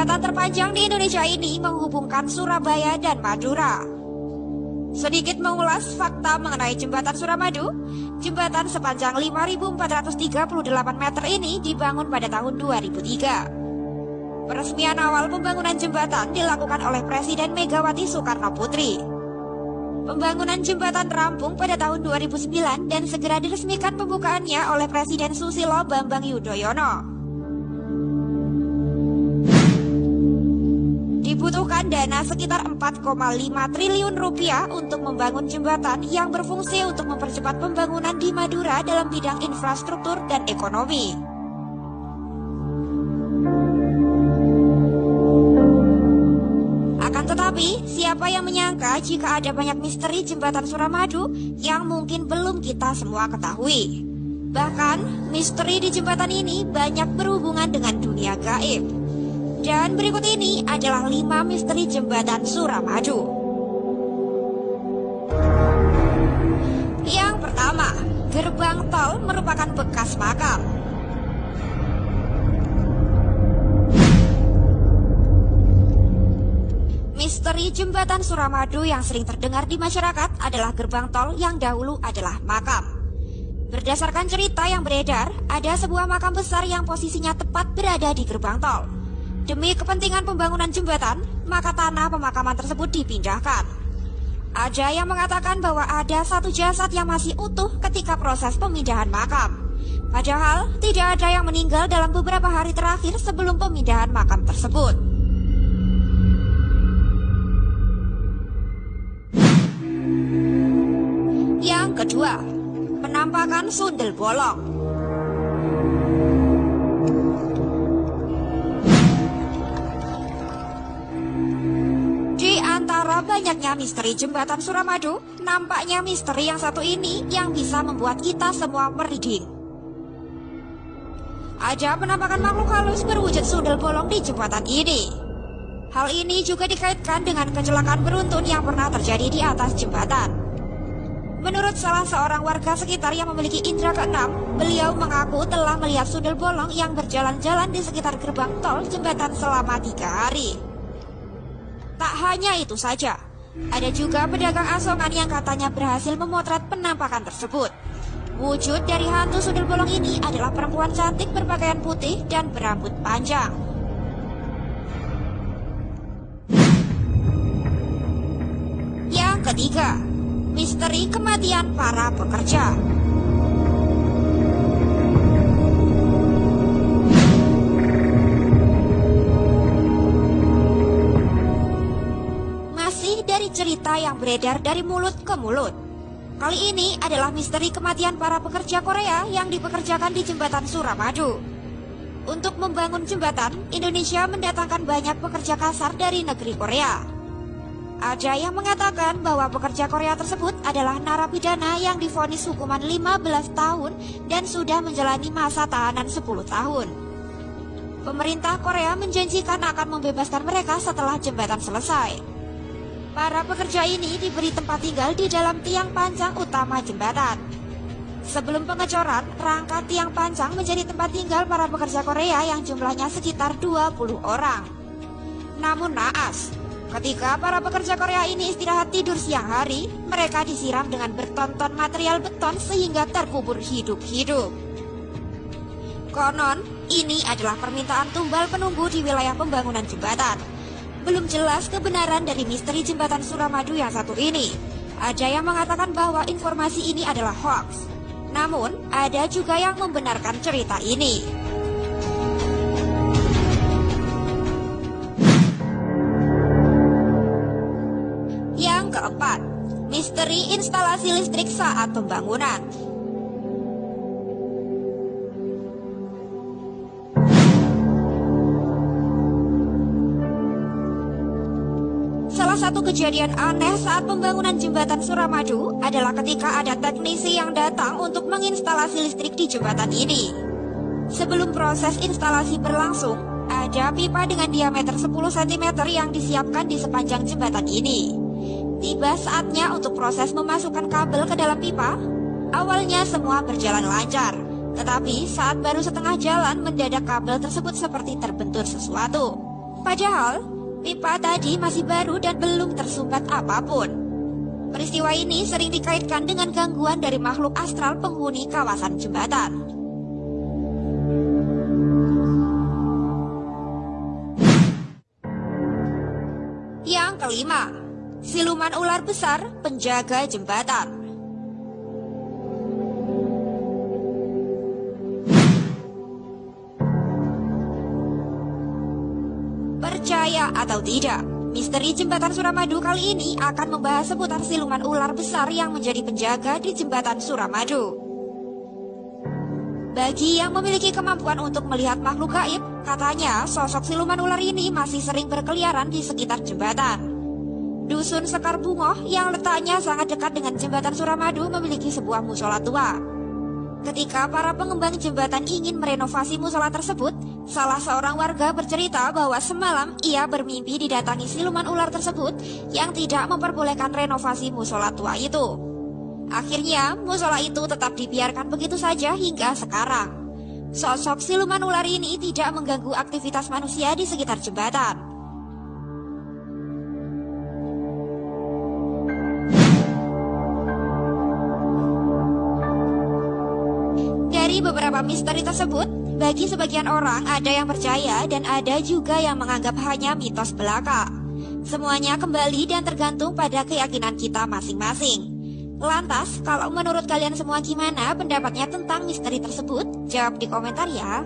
Jembatan terpanjang di Indonesia ini menghubungkan Surabaya dan Madura. Sedikit mengulas fakta mengenai Jembatan Suramadu. Jembatan sepanjang 5.438 meter ini dibangun pada tahun 2003. Peresmian awal pembangunan jembatan dilakukan oleh Presiden Megawati Soekarno Putri. Pembangunan jembatan rampung pada tahun 2009 dan segera diresmikan pembukaannya oleh Presiden Susilo Bambang Yudhoyono. Dibutuhkan dana sekitar 4,5 triliun rupiah untuk membangun jembatan yang berfungsi untuk mempercepat pembangunan di Madura dalam bidang infrastruktur dan ekonomi. Akan tetapi, siapa yang menyangka jika ada banyak misteri jembatan Suramadu yang mungkin belum kita semua ketahui. Bahkan, misteri di jembatan ini banyak berhubungan dengan dunia gaib. Dan berikut ini adalah 5 misteri jembatan Suramadu. Yang pertama, gerbang tol merupakan bekas makam. Misteri jembatan Suramadu yang sering terdengar di masyarakat adalah gerbang tol yang dahulu adalah makam. Berdasarkan cerita yang beredar, ada sebuah makam besar yang posisinya tepat berada di gerbang tol. Demi kepentingan pembangunan jembatan, maka tanah pemakaman tersebut dipindahkan. Ada yang mengatakan bahwa ada satu jasad yang masih utuh ketika proses pemindahan makam. Padahal, tidak ada yang meninggal dalam beberapa hari terakhir sebelum pemindahan makam tersebut. Yang kedua, penampakan sundel bolong. Antara banyaknya misteri jembatan Suramadu, nampaknya misteri yang satu ini yang bisa membuat kita semua merinding. Ada penampakan makhluk halus berwujud sundel bolong di jembatan ini. Hal ini juga dikaitkan dengan kecelakaan beruntun yang pernah terjadi di atas jembatan. Menurut salah seorang warga sekitar yang memiliki indera keenam, beliau mengaku telah melihat sundel bolong yang berjalan-jalan di sekitar gerbang tol jembatan selama 3 hari. Tak hanya itu saja, ada juga pedagang asongan yang katanya berhasil memotret penampakan tersebut. Wujud dari hantu sundel bolong ini adalah perempuan cantik berpakaian putih dan berambut panjang. Yang ketiga, misteri kematian para pekerja. Dari cerita yang beredar dari mulut ke mulut. Kali ini adalah misteri kematian para pekerja Korea yang dipekerjakan di jembatan Suramadu. Untuk membangun jembatan, Indonesia mendatangkan banyak pekerja kasar dari negeri Korea. Ada yang mengatakan bahwa pekerja Korea tersebut adalah narapidana yang divonis hukuman 15 tahun dan sudah menjalani masa tahanan 10 tahun. Pemerintah Korea menjanjikan akan membebaskan mereka setelah jembatan selesai. Para pekerja ini diberi tempat tinggal di dalam tiang panjang utama jembatan. Sebelum pengecoran, rangka tiang panjang menjadi tempat tinggal para pekerja Korea yang jumlahnya sekitar 20 orang. Namun naas, ketika para pekerja Korea ini istirahat tidur siang hari, mereka disiram dengan bertonton material beton sehingga terkubur hidup-hidup. Konon, ini adalah permintaan tumbal penunggu di wilayah pembangunan jembatan. Belum jelas kebenaran dari misteri jembatan Suramadu yang satu ini. Ada yang mengatakan bahwa informasi ini adalah hoax. Namun, ada juga yang membenarkan cerita ini. Yang keempat, misteri instalasi listrik saat pembangunan. Salah satu kejadian aneh saat pembangunan jembatan Suramadu adalah ketika ada teknisi yang datang untuk menginstalasi listrik di jembatan ini. Sebelum proses instalasi berlangsung, ada pipa dengan diameter 10 cm yang disiapkan di sepanjang jembatan ini. Tiba saatnya untuk proses memasukkan kabel ke dalam pipa. Awalnya semua berjalan lancar, tetapi saat baru setengah jalan mendadak kabel tersebut seperti terbentur sesuatu. Padahal, pipa tadi masih baru dan belum tersumbat apapun. Peristiwa ini sering dikaitkan dengan gangguan dari makhluk astral penghuni kawasan jembatan. Yang kelima, siluman ular besar penjaga jembatan. Percaya atau tidak, misteri jembatan Suramadu kali ini akan membahas seputar siluman ular besar yang menjadi penjaga di jembatan Suramadu. Bagi yang memiliki kemampuan untuk melihat makhluk gaib, katanya sosok siluman ular ini masih sering berkeliaran di sekitar jembatan. Dusun Sekar Bungoh yang letaknya sangat dekat dengan jembatan Suramadu memiliki sebuah musola tua. Ketika para pengembang jembatan ingin merenovasi musola tersebut, salah seorang warga bercerita bahwa semalam ia bermimpi didatangi siluman ular tersebut yang tidak memperbolehkan renovasi musola tua itu. Akhirnya, musola itu tetap dibiarkan begitu saja hingga sekarang. Sosok siluman ular ini tidak mengganggu aktivitas manusia di sekitar jembatan. Dari beberapa misteri tersebut, bagi sebagian orang ada yang percaya dan ada juga yang menganggap hanya mitos belaka. Semuanya kembali dan tergantung pada keyakinan kita masing-masing. Lantas, kalau menurut kalian semua gimana pendapatnya tentang misteri tersebut? Jawab di komentar ya.